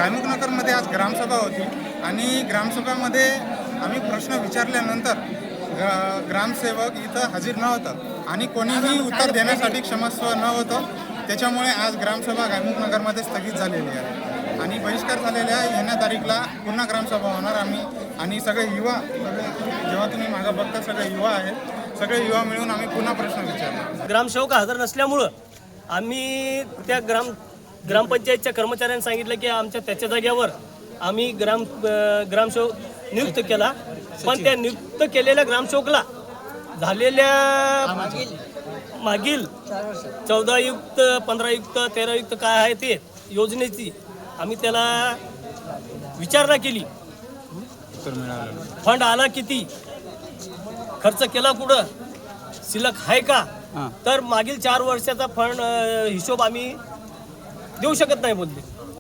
गायमुखनगरमध्ये आज ग्रामसभा होती आणि ग्रामसभामध्ये आम्ही प्रश्न विचारल्यानंतर ग्रामसेवक इथं हजर न होतं आणि कोणीही उत्तर देण्यासाठी क्षमस्व न होतं. त्याच्यामुळे आज ग्रामसभा गायमुखनगरमध्ये स्थगित झालेली आहे आणि बहिष्कार झालेल्या येण्या तारीखला पुन्हा ग्रामसभा होणार. आम्ही आणि सगळे युवा जेव्हा तुम्ही मागं बघता सगळे युवा आहेत, सगळे युवा मिळून आम्ही पुन्हा प्रश्न विचारला. ग्रामसेवक हजर नसल्यामुळं आम्ही त्या ग्रामपंचायतच्या कर्मचाऱ्यांनी सांगितलं की आमच्या त्याच्या जाग्यावर आम्ही ग्रामसेवक नियुक्त केला. पण त्या नियुक्त केलेल्या ग्रामसेवकला झालेल्या मागील 14 युक्त 15 युक्त 13 युक्त काय आहे ते योजनेची आम्ही त्याला विचारणा केली. फंड आला किती, खर्च केला कुठं, शिल्लक आहे का, तर मागील 4 वर्षाचा फंड हिशोब आम्ही देऊ शकत नाही बोलले.